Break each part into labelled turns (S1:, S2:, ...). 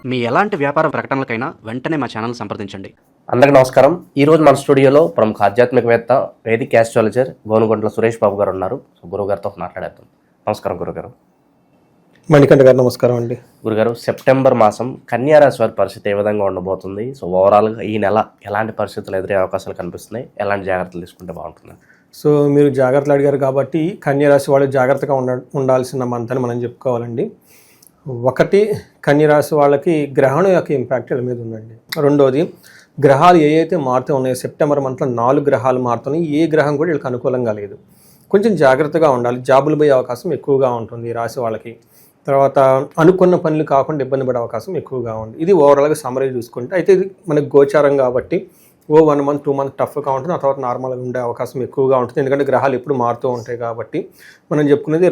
S1: మీ ఎలాంటి వ్యాపార ప్రకటనలకైనా వెంటనే మా ఛానల్ సంప్రదించండి.
S2: అందరికీ నమస్కారం. ఈరోజు మన స్టూడియోలో ప్రముఖ ఆధ్యాత్మికవేత్త, వేదిక్ ఆస్ట్రాలజర్ గోనుగొంట్ల సురేష్ బాబు గారు ఉన్నారు. సో గురుగారితో మాట్లాడేద్దాం. నమస్కారం గురుగారు.
S3: మణికంఠ గారు నమస్కారం అండి.
S2: గురుగారు, సెప్టెంబర్ మాసం కన్యారాశి వారి పరిస్థితి ఏ విధంగా ఉండబోతుంది? సో ఓవరాల్గా ఈ నెల ఎలాంటి పరిస్థితులు ఎదురయ్యే అవకాశాలు కనిపిస్తున్నాయి? ఎలాంటి జాగ్రత్తలు తీసుకుంటే బాగుంటుంది?
S3: సో మీరు జాగ్రత్తలు అడిగారు కాబట్టి కన్యరాశి వాళ్ళు జాగ్రత్తగా ఉండాల్సిన మంత్ అని మనం చెప్పుకోవాలండి. ఒకటి, కన్యరాశి వాళ్ళకి గ్రహణం యొక్క ఇంపాక్ట్ వీళ్ళ మీద ఉందండి. రెండోది, గ్రహాలు ఏవైతే మారుతూ ఉన్నాయో సెప్టెంబర్ మంత్లో 4 గ్రహాలు మారుతున్నాయి. ఏ గ్రహం కూడా వీళ్ళకి అనుకూలంగా లేదు. కొంచెం జాగ్రత్తగా ఉండాలి. జాబులు పోయే అవకాశం ఎక్కువగా ఉంటుంది ఈ రాశి వాళ్ళకి. తర్వాత అనుకున్న పనులు కాకుండా ఇబ్బంది పడే అవకాశం ఎక్కువగా ఉంది. ఇది ఓవరాల్గా సమరీ చూసుకుంటే. అయితే ఇది మనకు గోచారం కాబట్టి 1 మంత్ 2 మంత్ టఫ్గా ఉంటుంది. ఆ తర్వాత నార్మల్గా ఉండే అవకాశం ఎక్కువగా ఉంటుంది. ఎందుకంటే గ్రహాలు ఎప్పుడు మారుతూ ఉంటాయి కాబట్టి. మనం చెప్పుకునేది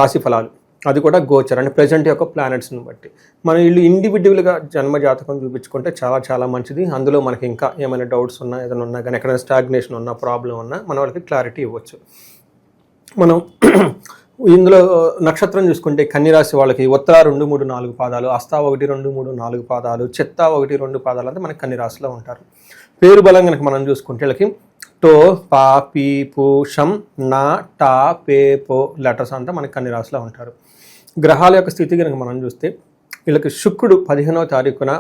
S3: రాశి ఫలాలు, అది కూడా గోచరం అంటే ప్రజెంట్ యొక్క ప్లానెట్స్ని బట్టి. మనం వీళ్ళు ఇండివిజువల్గా జన్మ జాతకం చూపించుకుంటే చాలా చాలా మంచిది. అందులో మనకి ఇంకా ఏమైనా డౌట్స్ ఉన్నా, ఏదైనా ఉన్నా కానీ, ఎక్కడైనా స్టాగ్నేషన్ ఉన్నా, ప్రాబ్లం ఉన్నా మన వాళ్ళకి క్లారిటీ ఇవ్వచ్చు. మనం ఇందులో నక్షత్రం చూసుకుంటే కన్యరాశి వాళ్ళకి ఉత్తర 2, 3, 4 పాదాలు, హస్త 1, 2, 3, 4 పాదాలు, చిత్త 1, 2 పాదాలు అంతా మనకి కన్యరాశిలో ఉంటారు. పేరు బలం కనుక మనం చూసుకుంటే వీళ్ళకి టో, పా, పీ, పు, షం, నా, టా, పే, పో లెటర్స్ అంతా మనకి కన్యరాశిలో ఉంటారు. గ్రహాల యొక్క స్థితి కనుక మనం చూస్తే వీళ్ళకి శుక్రుడు 15వ తారీఖున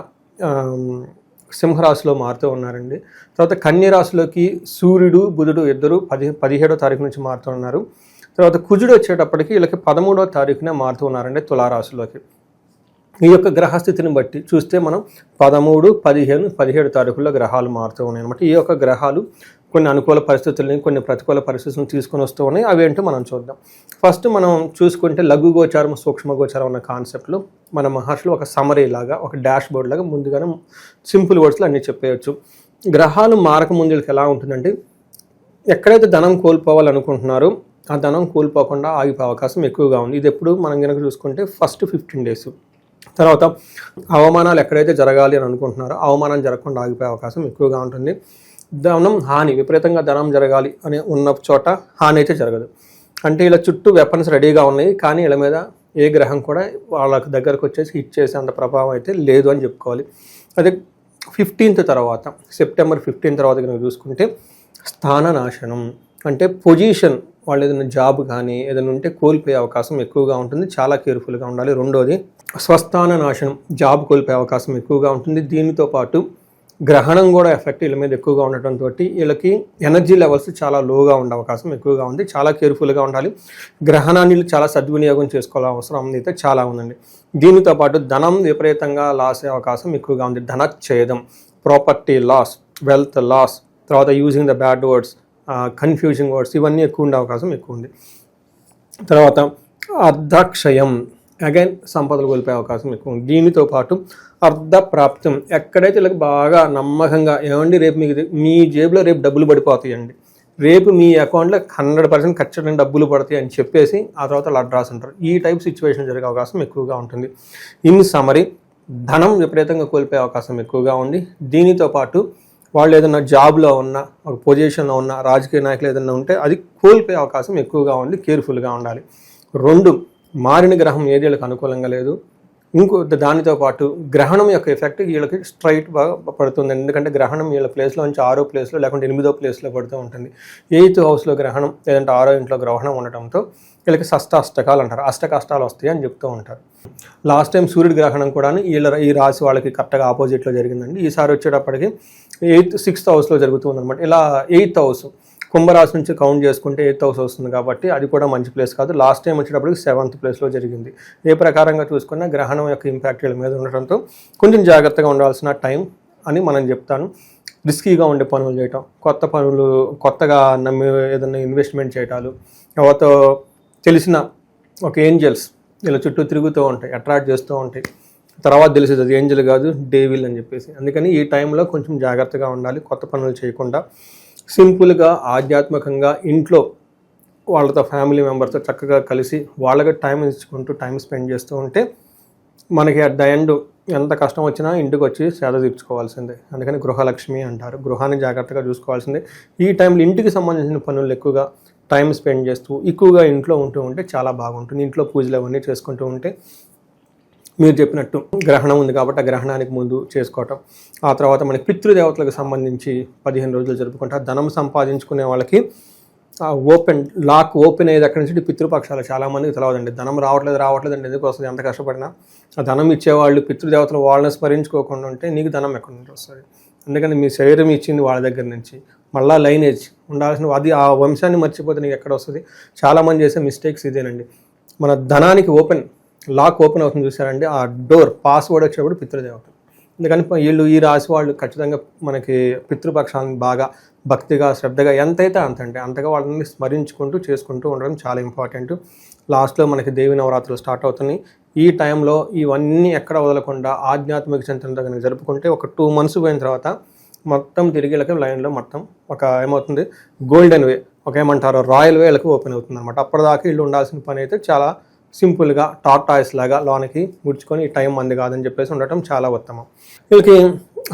S3: సింహరాశిలో మారుతూ ఉన్నారండి. తర్వాత కన్యరాశిలోకి సూర్యుడు, బుధుడు ఇద్దరు 17వ తారీఖు నుంచి మారుతూ ఉన్నారు. తర్వాత కుజుడు వచ్చేటప్పటికి వీళ్ళకి 13వ తారీఖునే మారుతూ ఉన్నారండి తులారాశిలోకి. ఈ యొక్క గ్రహస్థితిని బట్టి చూస్తే మనం 13, 15, 17 తారీఖుల్లో గ్రహాలు మారుతూ ఉన్నాయి అనమాట. ఈ యొక్క గ్రహాలు కొన్ని అనుకూల పరిస్థితులని, కొన్ని ప్రతికూల పరిస్థితులను తీసుకొని వస్తూ ఉన్నాయి. అవి ఏంటో మనం చూద్దాం. ఫస్ట్ మనం చూసుకుంటే లఘు గోచారం, సూక్ష్మ గోచారం అన్న కాన్సెప్ట్లో మన మహర్షులు ఒక సమరీ లాగా, ఒక డాష్ బోర్డ్ లాగా ముందుగానే సింపుల్ వర్డ్స్లో అన్నీ చెప్పేయచ్చు. గ్రహాలు మారక ముందుకి ఎలా ఉంటుందంటే, ఎక్కడైతే ధనం కోల్పోవాలనుకుంటున్నారో ఆ ధనం కోల్పోకుండా ఆగిపోయే అవకాశం ఎక్కువగా ఉంది. ఇది ఎప్పుడు మనం కనుక చూసుకుంటే ఫస్ట్ 15 days. తర్వాత అవమానాలు ఎక్కడైతే జరగాలి అని అనుకుంటున్నారో అవమానం జరగకుండా ఆగిపోయే అవకాశం ఎక్కువగా ఉంటుంది. ధనం హాని, విపరీతంగా ధనం జరగాలి అని ఉన్న చోట హాని అయితే జరగదు. అంటే ఇలా చుట్టూ వెపన్స్ రెడీగా ఉన్నాయి, కానీ వీళ్ళ మీద ఏ గ్రహం కూడా వాళ్ళ దగ్గరకు వచ్చేసి హిట్ చేసే అంత ప్రభావం అయితే లేదు అని చెప్పుకోవాలి. అదే 15th తర్వాత, సెప్టెంబర్ 15 తర్వాత కనుక చూసుకుంటే స్థాన నాశనం అంటే పొజిషన్, వాళ్ళు ఏదైనా జాబ్ కానీ ఏదైనా ఉంటే కోల్పోయే అవకాశం ఎక్కువగా ఉంటుంది. చాలా కేర్ఫుల్గా ఉండాలి. రెండోది, స్వస్థాన నాశనం, జాబ్ కోల్పోయే అవకాశం ఎక్కువగా ఉంటుంది. దీనితో పాటు గ్రహణం కూడా ఎఫెక్ట్ వీళ్ళ మీద ఎక్కువగా ఉండటంతో వీళ్ళకి ఎనర్జీ లెవెల్స్ చాలా లోగా ఉండే అవకాశం ఎక్కువగా ఉంది. చాలా కేర్ఫుల్గా ఉండాలి. గ్రహణాన్ని చాలా సద్వినియోగం చేసుకోవాల్సిన అవసరం అయితే చాలా ఉందండి. దీనితో పాటు ధనం విపరీతంగా లాస్ అయ్యే అవకాశం ఎక్కువగా ఉంది. ధనచ్ఛేదం, ప్రాపర్టీ లాస్, వెల్త్ లాస్, తర్వాత using the bad words, confusing words, ఇవన్నీ ఎక్కువ ఉండే అవకాశం ఎక్కువ ఉంది. తర్వాత అర్ధక్షయం, అగైన్ సంపదలు కోల్పోయే అవకాశం ఎక్కువ ఉంది. దీనితో పాటు అర్ధప్రాప్తం, ఎక్కడైతే వీళ్ళకి బాగా నమ్మకంగా ఏమండి రేపు మీకు మీ జేబులో రేపు డబ్బులు పడిపోతాయండి, రేపు మీ అకౌంట్లో 100% ఖచ్చితంగా డబ్బులు పడతాయి అని చెప్పేసి ఆ తర్వాత వాళ్ళు అడ్రస్ అంటారు. ఈ టైప్ సిచ్యువేషన్ జరిగే అవకాశం ఎక్కువగా ఉంటుంది. ఇన్ సమరీ, ధనం విపరీతంగా కోల్పోయే అవకాశం ఎక్కువగా ఉంది. దీనితో పాటు వాళ్ళు ఏదైనా జాబ్లో ఉన్న, ఒక పొజిషన్లో ఉన్న, రాజకీయ నాయకులు ఏదైనా ఉంటే అది కోల్పోయే అవకాశం ఎక్కువగా ఉంది. కేర్ఫుల్గా ఉండాలి. 2, మారిన గ్రహం ఏది వీళ్ళకి అనుకూలంగా లేదు. ఇంకో దానితో పాటు గ్రహణం యొక్క ఎఫెక్ట్ వీళ్ళకి స్ట్రైట్ బాగా పడుతుంది. ఎందుకంటే గ్రహణం వీళ్ళ ప్లేస్లో నుంచి 6వ ప్లేస్లో లేకుంటే 8వ ప్లేస్లో పడుతూ ఉంటుంది. 8th హౌస్లో గ్రహణం లేదంటే 6వ ఇంట్లో గ్రహణం ఉండటంతో వీళ్ళకి అష్టకాలు అంటారు. అష్టకష్టాలు వస్తాయి అని చెప్తూ ఉంటారు. లాస్ట్ టైం సూర్యుడి గ్రహణం కూడా ఈ రాశి వాళ్ళకి కరెక్ట్గా ఆపోజిట్లో జరిగిందండి. ఈసారి వచ్చేటప్పటికి 6th హౌస్లో జరుగుతుంది అనమాట. ఇలా 8th హౌస్ కుంభరాశి నుంచి కౌంట్ చేసుకుంటే 8th హౌస్ వస్తుంది కాబట్టి అది కూడా మంచి ప్లేస్ కాదు. లాస్ట్ టైం వచ్చేటప్పటికి 7th ప్లేస్లో జరిగింది. ఏ ప్రకారంగా చూసుకున్నా గ్రహణం యొక్క ఇంపాక్ట్ వీళ్ళ మీద ఉండటంతో కొంచెం జాగ్రత్తగా ఉండాల్సిన టైం అని మనం చెప్తాను. రిస్కీగా ఉండే పనులు చేయటం, కొత్త పనులు, కొత్తగా ఏదైనా ఇన్వెస్ట్మెంట్ చేయటాలు, ఎవరితో తెలిసిన ఒక ఏంజల్స్ ఇలా చుట్టూ తిరుగుతూ ఉంటాయి, అట్రాక్ట్ చేస్తూ ఉంటాయి. తర్వాత తెలిసేది అది ఏంజల్ కాదు, డేవిల్ అని చెప్పేసి. అందుకని ఈ టైంలో కొంచెం జాగ్రత్తగా ఉండాలి. కొత్త పనులు చేయకుండా సింపుల్గా ఆధ్యాత్మికంగా ఇంట్లో వాళ్ళతో ఫ్యామిలీ మెంబర్స్తో చక్కగా కలిసి వాళ్ళకి టైం ఇచ్చుకుంటూ టైం స్పెండ్ చేస్తూ ఉంటే మనకి అట్ ద ఎండ్ ఎంత కష్టం వచ్చినా ఇంటికి వచ్చి సేద తీర్చుకోవాల్సిందే. అందుకని గృహలక్ష్మి అంటారు. గృహాన్ని జాగ్రత్తగా చూసుకోవాల్సిందే. ఈ టైంలో ఇంటికి సంబంధించిన పనులు ఎక్కువగా టైం స్పెండ్ చేస్తూ ఎక్కువగా ఇంట్లో ఉంటూ ఉంటే చాలా బాగుంటుంది. ఇంట్లో పూజలు అవన్నీ చేసుకుంటూ ఉంటే మీరు చెప్పినట్టు గ్రహణం ఉంది కాబట్టి ఆ గ్రహణానికి ముందు చేసుకోవటం. ఆ తర్వాత మనకి పితృదేవతలకు సంబంధించి 15 రోజులు జరుపుకుంటారు. ధనం సంపాదించుకునే వాళ్ళకి లాక్ ఓపెన్ అయ్యేది అక్కడి నుంచి పితృపక్షాలు చాలామందికి తెలియదండి. ధనం రావట్లేదు అండి, ఎందుకు వస్తుంది ఎంత కష్టపడినా. ఆ ధనం ఇచ్చేవాళ్ళు పితృదేవతలు వాళ్ళని స్మరించుకోకుండా ఉంటే నీకు ధనం ఎక్కడి నుంచి వస్తుంది. అందుకని మీ శరీరం ఇచ్చింది వాళ్ళ దగ్గర నుంచి, మళ్ళీ లైనేజ్ ఉండాల్సిన అది ఆ వంశాన్ని మర్చిపోతే నీకు ఎక్కడ వస్తుంది. చాలామంది చేసే మిస్టేక్స్ ఇదేనండి. మన ధనానికి లాక్ ఓపెన్ అవుతుంది చూసారండి, ఆ డోర్ పాస్వర్డ్ వచ్చేటప్పుడు పితృదేవతలు. అందుకని వీళ్ళు ఈ రాశి వాళ్ళు ఖచ్చితంగా మనకి పితృపక్షాలను బాగా భక్తిగా శ్రద్ధగా ఎంతైతే అంతగా వాళ్ళని స్మరించుకుంటూ చేసుకుంటూ ఉండడం చాలా ఇంపార్టెంట్. లాస్ట్లో మనకి దేవి నవరాత్రులు స్టార్ట్ అవుతున్నాయి. ఈ టైంలో ఇవన్నీ ఎక్కడ వదలకుండా ఆధ్యాత్మిక చింతనతో కనుక జరుపుకుంటే ఒక 2 months పోయిన తర్వాత మొత్తం తిరిగి లైన్లో మొత్తం ఏమవుతుంది, గోల్డెన్ వే, ఏమంటారు రాయల్ వే ఓపెన్ అవుతుంది అనమాట. అప్పటిదాకా వీళ్ళు ఉండాల్సిన పని అయితే చాలా సింపుల్గా టార్టాయిస్ లాగా లోనికి ముడుచుకొని ఈ టైం మంది కాదని చెప్పేసి ఉండటం చాలా ఉత్తమం. వీళ్ళకి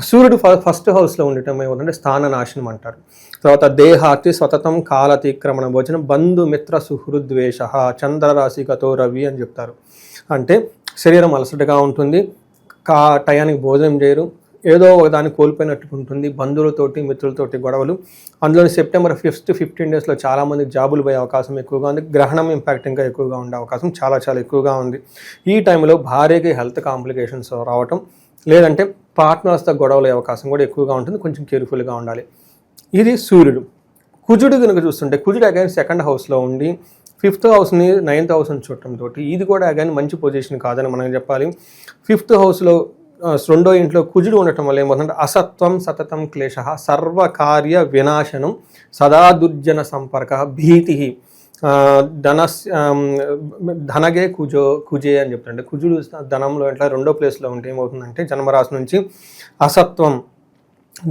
S3: సూర్యుడు ఫస్ట్ హౌస్లో ఉండటం ఏమవుతుందంటే స్థాన నాశనం అంటారు. తర్వాత దేహాతి స్వతతం కాలతిక్రమణ భోజనం బంధుమిత్ర సుహృద్వేష చంద్రరాశిగతో రవి అని చెప్తారు. అంటే శరీరం అలసటగా ఉంటుంది, టయానికి భోజనం చేయరు, ఏదో ఒక దాన్ని కోల్పోయినట్టు ఉంటుంది, బంధువులతోటి మిత్రులతోటి గొడవలు. అందులో September 5th 15 daysలో చాలామంది జాబులు పోయే అవకాశం ఎక్కువగా ఉంది. గ్రహణం ఇంపాక్ట్ ఇంకా ఎక్కువగా ఉండే అవకాశం చాలా ఎక్కువగా ఉంది. ఈ టైంలో భార్యకి హెల్త్ కాంప్లికేషన్స్ రావటం, లేదంటే పార్ట్నర్స్తో గొడవలు అయ్యే అవకాశం కూడా ఎక్కువగా ఉంటుంది. కొంచెం కేర్ఫుల్గా ఉండాలి. ఇది సూర్యుడు. కుజుడు కనుక చూస్తుంటే కుజుడు అగైన్ 2nd హౌస్లో ఉండి 5th హౌస్ని 9th హౌస్ని చూడటంతో ఇది కూడా అగైన్ మంచి పొజిషన్ కాదని మనం చెప్పాలి. 5th హౌస్లో 2వ ఇంట్లో కుజుడు ఉండటం వల్ల ఏమవుతుందంటే అసత్వం సతతం క్లేశ సర్వకార్య వినాశనం సదా దుర్జన సంపర్క భీతి ధనగే కుజే అని చెప్తారంటే కుజుడు ధనంలో ఇట్లా 2వ ప్లేస్లో ఉంటే ఏమవుతుందంటే జన్మరాశి నుంచి అసత్వం,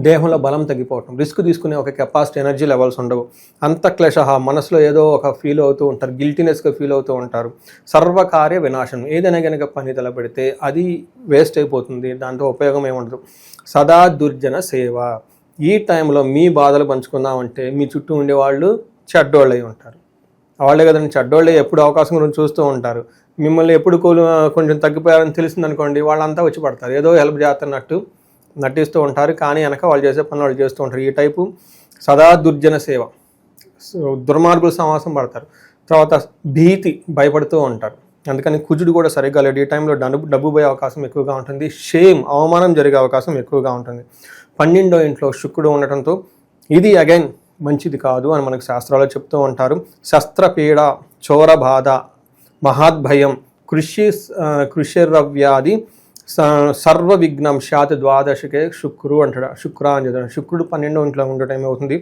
S3: దేహంలో బలం తగ్గిపోవటం, రిస్క్ తీసుకునే ఒక కెపాసిటీ ఎనర్జీ లెవెల్స్ ఉండవు, అంతఃక్లేశ మనసులో ఏదో ఒక ఫీల్ అవుతూ ఉంటారు, గిల్టీనెస్గా ఫీల్ అవుతూ ఉంటారు, సర్వకార్య వినాశనం ఏదైనా కనుక పని తలపెడితే అది వేస్ట్ అయిపోతుంది, దాంతో ఉపయోగం ఏముండదు. సదా దుర్జన సేవ. ఈ టైంలో మీ బాధలు పంచుకుందామంటే మీ చుట్టూ ఉండేవాళ్ళు చెడ్డోళ్ళు అయి ఉంటారు. వాళ్ళే కదండి చెడ్డోళ్ళే ఎప్పుడు అవకాశం గురించి చూస్తూ ఉంటారు. మిమ్మల్ని ఎప్పుడు కొంచెం తగ్గిపోయారని తెలిసిందనుకోండి వాళ్ళంతా వచ్చి పడతారు, ఏదో హెల్ప్ చేస్తున్నట్టు నటిస్తూ ఉంటారు, కానీ వెనక వాళ్ళు చేసే పనులు వాళ్ళు చేస్తూ ఉంటారు. ఈ టైపు సదా దుర్జన సేవ, దుర్మార్గుల సమాసం పడతారు. తర్వాత భీతి, భయపడుతూ ఉంటారు. అందుకని కుజుడు కూడా సరిగ్గా లేడు. ఈ టైంలో డబ్బు పోయే అవకాశం ఎక్కువగా ఉంటుంది, అవమానం జరిగే అవకాశం ఎక్కువగా ఉంటుంది. 12వ ఇంట్లో శుక్రుడు ఉండటంతో ఇది అగైన్ మంచిది కాదు అని మనకు శాస్త్రాలు చెప్తూ ఉంటారు. శస్త్రపీడ, చోరబాధ, మహాద్భయం, కృషిరవ్యాధి సర్వ విఘ్నం శాత్ ద్వాదశకే శుక్రు అంటాడు. శుక్ర అని చెప్తాడు. శుక్రుడు 12వ ఇంట్లో ఉండటం ఏమవుతుంది,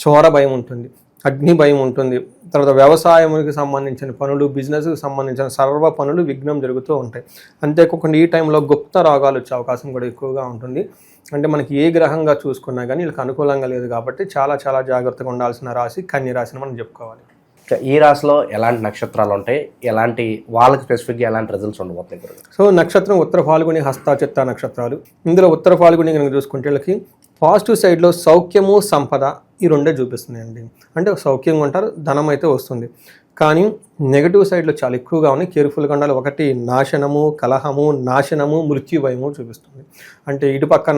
S3: చోర భయం ఉంటుంది, అగ్ని భయం ఉంటుంది. తర్వాత వ్యవసాయానికి సంబంధించిన పనులు, బిజినెస్కి సంబంధించిన సర్వ పనులు విఘ్నం జరుగుతూ ఉంటాయి. అంతేకాకుండా ఈ టైంలో గుప్త రోగాలు వచ్చే అవకాశం కూడా ఎక్కువగా ఉంటుంది. అంటే మనకి ఏ గ్రహంగా చూసుకున్నా కానీ వీళ్ళకి అనుకూలంగా లేదు కాబట్టి చాలా జాగ్రత్తగా ఉండాల్సిన రాశి కన్య రాశిని మనం చెప్పుకోవాలి.
S2: ఈ రాశిలో ఎలాంటి నక్షత్రాలు ఉంటాయి, ఎలాంటి వాళ్ళకి స్పెసిఫిక్గా ఎలాంటి రిజల్ట్స్ ఉండబోతున్నాయి?
S3: సో నక్షత్రం ఉత్తర ఫాల్గుని, హస్త, చిత్త నక్షత్రాలు. ఇందులో ఉత్తర ఫాల్గుని కనుక చూసుకుంటే వీళ్ళకి పాజిటివ్ సైడ్లో సౌఖ్యము, సంపద ఈ రెండే చూపిస్తున్నాయండి. అంటే సౌఖ్యంగా ఉంటారు, ధనం అయితే వస్తుంది. కానీ నెగటివ్ సైడ్లో చాలా ఎక్కువగా ఉన్నాయి, కేర్ఫుల్గా ఉండాలి. ఒకటి నాశనము, కలహము, నాశనము, మృత్యుభయము చూపిస్తుంది. అంటే ఇటు పక్కన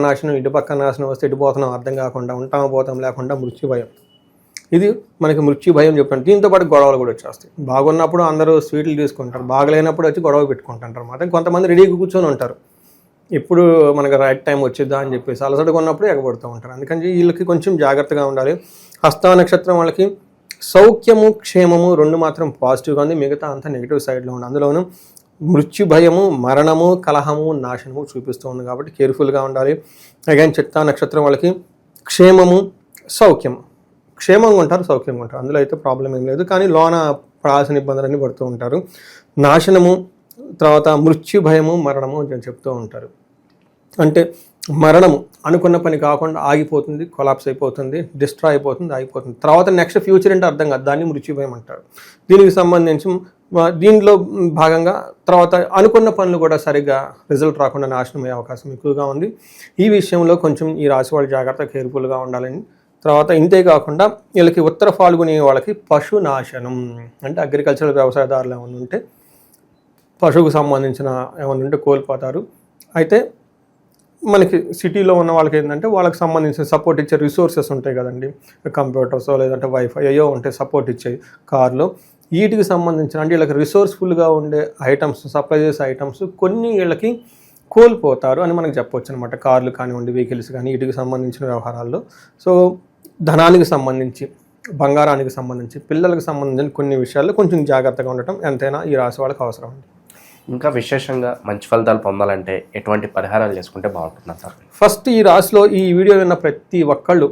S3: నాశనం వస్తే ఇటు పోతున్నాం అర్థం కాకుండా, ఉంటాము పోతాం లేకుండా మృత్యుభయం. ఇది మనకి మృత్యుభయం చెప్పండి. దీంతో పాటు గొడవలు కూడా వచ్చేస్తాయి. బాగున్నప్పుడు అందరూ స్వీట్లు తీసుకుంటారు, బాగలేనప్పుడు వచ్చి గొడవ పెట్టుకుంటారు అన్నమాట. కొంతమంది రెడీగా కూర్చొని ఉంటారు, ఇప్పుడు మనకు రైట్ టైం వచ్చిద్దా అని చెప్పేసి అలసటగా ఉన్నప్పుడు ఎగబడుతూ ఉంటారు. అందుకని వీళ్ళకి కొంచెం జాగ్రత్తగా ఉండాలి. హస్త నక్షత్రం వాళ్ళకి సౌఖ్యము, క్షేమము రెండు మాత్రం పాజిటివ్గా ఉంది, మిగతా అంతా నెగిటివ్ సైడ్లో ఉంది. అందులోనూ మృత్యుభయము, మరణము, కలహము, నాశనము చూపిస్తూ ఉంది కాబట్టి కేర్ఫుల్గా ఉండాలి. అగైన్ చిత్తా నక్షత్రం వాళ్ళకి క్షేమము, సౌఖ్యము, క్షేమంగా ఉంటారు, సౌఖ్యంగా ఉంటారు, అందులో అయితే ప్రాబ్లం ఏం లేదు. కానీ లోన పడాల్సిన ఇబ్బందులన్నీ పడుతూ ఉంటారు. నాశనము, తర్వాత మృత్యుభయము, మరణము అని చెప్తూ ఉంటారు. అంటే మరణము అనుకున్న పని కాకుండా ఆగిపోతుంది, కొలాప్స్ అయిపోతుంది, డిస్ట్రాయ్ అయిపోతుంది, ఆగిపోతుంది. తర్వాత నెక్స్ట్ ఫ్యూచర్ అంటే అర్థం కాదు, దాన్ని మృత్యుభయం అంటారు. దీనికి సంబంధించి దీనిలో భాగంగా తర్వాత అనుకున్న పనులు కూడా సరిగ్గా రిజల్ట్ రాకుండా నాశనం అయ్యే అవకాశం ఎక్కువగా ఉంది. ఈ విషయంలో కొంచెం ఈ రాశి వాళ్ళు జాగ్రత్త, కేర్ఫుల్గా ఉండాలని. తర్వాత ఇంతే కాకుండా వీళ్ళకి ఉత్తర ఫాల్గుని వాళ్ళకి పశు నాశనం, అంటే అగ్రికల్చరల్ వ్యవసాయదారులు ఏమైనా ఉంటే పశువుకు సంబంధించిన ఏమైనా ఉంటే కోల్పోతారు. అయితే మనకి సిటీలో ఉన్న వాళ్ళకి ఏంటంటే వాళ్ళకి సంబంధించిన సపోర్ట్ ఇచ్చే రిసోర్సెస్ ఉంటాయి కదండి, కంప్యూటర్స్ లేదంటే వైఫై అయ్యో ఉంటాయి సపోర్ట్ ఇచ్చేవి కార్లో. వీటికి సంబంధించిన అంటే వీళ్ళకి రిసోర్స్ఫుల్గా ఉండే ఐటమ్స్, సప్లై చేసే ఐటమ్స్ కొన్ని వీళ్ళకి కోల్పోతారు అని మనకు చెప్పవచ్చు అనమాట. కార్లు కానివ్వండి, వెహికల్స్ కానీ వీటికి సంబంధించిన వ్యవహారాల్లో. సో ధనానికి సంబంధించి, బంగారానికి సంబంధించి, పిల్లలకు సంబంధించిన కొన్ని విషయాల్లో కొంచెం జాగ్రత్తగా ఉండటం ఎంతైనా ఈ రాశి వాళ్ళకి అవసరం అండి.
S2: ఇంకా విశేషంగా మంచి ఫలితాలు పొందాలంటే ఎటువంటి పరిహారాలు చేసుకుంటే బాగుంటుంది సార్?
S3: ఫస్ట్ ఈ రాశిలో ఈ వీడియో విన్న ప్రతి ఒక్కళ్ళు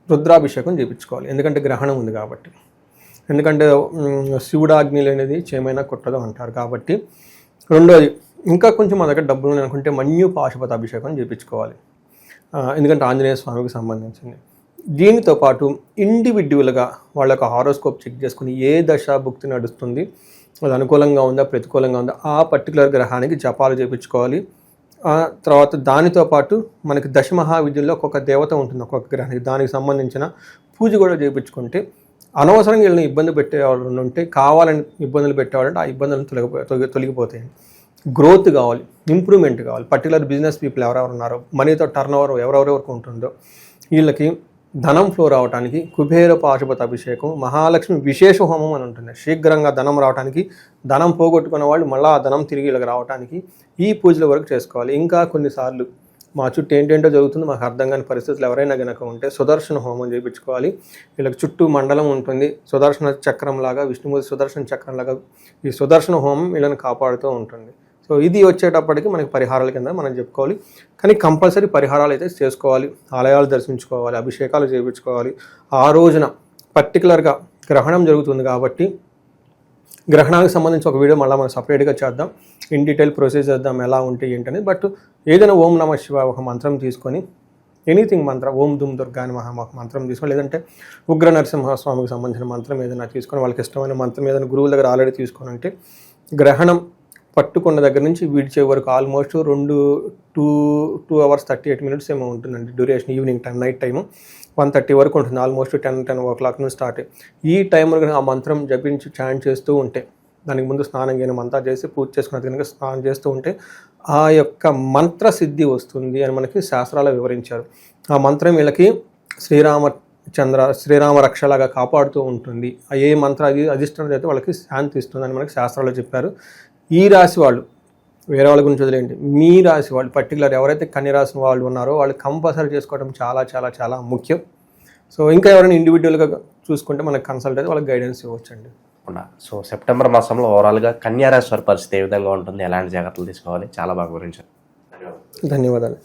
S3: రుద్రాభిషేకం చేయించుకోవాలి, ఎందుకంటే గ్రహణం ఉంది కాబట్టి. ఎందుకంటే శివుడాగ్ని లేనిది చేమైనా కుట్టదు అంటారు కాబట్టి. రెండోది, ఇంకా కొంచెం మన దగ్గర డబ్బులు అనుకుంటే మన్యు పాశుపత అభిషేకం చేయించుకోవాలి, ఎందుకంటే ఆంజనేయ స్వామికి సంబంధించింది. దీనితో పాటు ఇండివిడ్యువల్గా వాళ్ళ యొక్క హారోస్కోప్ చెక్ చేసుకుని ఏ దశ భుక్తి నడుస్తుంది, అది అనుకూలంగా ఉందా ప్రతికూలంగా ఉందా, ఆ పర్టికులర్ గ్రహానికి జపాలు చేయించుకోవాలి. తర్వాత దానితో పాటు మనకి దశ మహావిద్యల్లో ఒక్కొక్క దేవత ఉంటుంది ఒక్కొక్క గ్రహానికి, దానికి సంబంధించిన పూజ కూడా చేయించుకుంటే అనవసరంగా వీళ్ళని ఇబ్బంది పెట్టేవాళ్ళు ఉంటే, కావాలని ఇబ్బందులు పెట్టేవాళ్ళంటే ఆ ఇబ్బందులను తొలగిపోతాయి. గ్రోత్ కావాలి, ఇంప్రూవ్మెంట్ కావాలి. పర్టికులర్ బిజినెస్ పీపుల్ ఎవరెవరు ఉన్నారో, మనీతో టర్న్ ఓవర్ ఎవరెవరికి ఉంటుందో వీళ్ళకి ధనం ఫ్లో రావడానికి కుబేర పాశుపత అభిషేకం, మహాలక్ష్మి విశేష హోమం అని ఉంటుంది. శీఘ్రంగా ధనం రావడానికి, ధనం పోగొట్టుకున్న వాళ్ళు మళ్ళీ ఆ ధనం తిరిగి వీళ్ళకి రావడానికి ఈ పూజల వరకు చేసుకోవాలి. ఇంకా కొన్నిసార్లు మా చుట్టూ ఏంటంటో జరుగుతుంది మాకు అర్థం కాని పరిస్థితులు ఎవరైనా కనుక ఉంటే సుదర్శన హోమం చేయించుకోవాలి. వీళ్ళకి చుట్టూ మండలం ఉంటుంది, సుదర్శన చక్రం లాగా, విష్ణుమూర్తి సుదర్శన చక్రం లాగా ఈ సుదర్శన హోమం వీళ్ళని కాపాడుతూ ఉంటుంది. సో ఇది వచ్చేటప్పటికి మనకి పరిహారాల కింద మనం చెప్పుకోవాలి. కానీ కంపల్సరీ పరిహారాలు అయితే చేసుకోవాలి, ఆలయాలు దర్శించుకోవాలి, అభిషేకాలు చేయించుకోవాలి. ఆ రోజున పర్టికులర్గా గ్రహణం జరుగుతుంది కాబట్టి గ్రహణానికి సంబంధించి ఒక వీడియో మళ్ళీ మనం సపరేట్గా చేద్దాం, ఇన్ డీటెయిల్ ప్రొసీజ్ చేద్దాం ఎలా ఉంటే ఏంటనేది. బట్ ఏదైనా ఓం నమ శివ ఒక మంత్రం తీసుకొని, ఎనీథింగ్ మంత్రం, ఓం దుమ్ దుర్గాని మహా ఒక మంత్రం తీసుకొని, లేదంటే ఉగ్ర నరసింహస్వామికి సంబంధించిన మంత్రం ఏదైనా తీసుకొని, వాళ్ళకి ఇష్టమైన మంత్రం ఏదైనా గురువుల దగ్గర ఆల్రెడీ తీసుకొని ఉంటే గ్రహణం పట్టుకున్న దగ్గర నుంచి విడిచే వరకు ఆల్మోస్ట్ 2 hours 38 minutes ఏమో ఉంటుందండి duration. Evening time, night time 1:30 వరకు ఉంటుంది. ఆల్మోస్ట్ 10 o'clock నుంచి స్టార్ట్. ఈ టైంలో ఆ మంత్రం జపించి చాంట్ చేస్తూ ఉంటే, దానికి ముందు స్నానం చేయడం అంతా చేసి పూజ చేసుకున్న కనుక స్నానం చేస్తూ ఉంటే ఆ యొక్క మంత్ర సిద్ధి వస్తుంది అని మనకి శాస్త్రాలు వివరించారు. ఆ మంత్రం వీళ్ళకి శ్రీరామ రక్షలాగా కాపాడుతూ ఉంటుంది. ఏ మంత్ర అధిష్టానం అయితే వాళ్ళకి శాంతి ఇస్తుంది అని మనకి శాస్త్రాలు చెప్పారు. ఈ రాశి వాళ్ళు, వేరే వాళ్ళ గురించి వదిలేండి, మీ రాశి వాళ్ళు పర్టికులర్ ఎవరైతే కన్య రాశి వాళ్ళు ఉన్నారో వాళ్ళు కంపల్సరీ చేసుకోవడం చాలా చాలా చాలా ముఖ్యం. సో ఇంకా ఎవరైనా ఇండివిజువల్గా చూసుకుంటే మనకు కన్సల్ట్ అయితే వాళ్ళకి గైడెన్స్ ఇవ్వచ్చండి.
S2: సో సెప్టెంబర్ మాసంలో ఓవరాల్గా కన్యా రాశి వారి పరిస్థితి ఏ విధంగా ఉంటుంది, ఎలాంటి జాగ్రత్తలు తీసుకోవాలి, చాలా బాగా వివరించారు.
S3: ధన్యవాదాలు.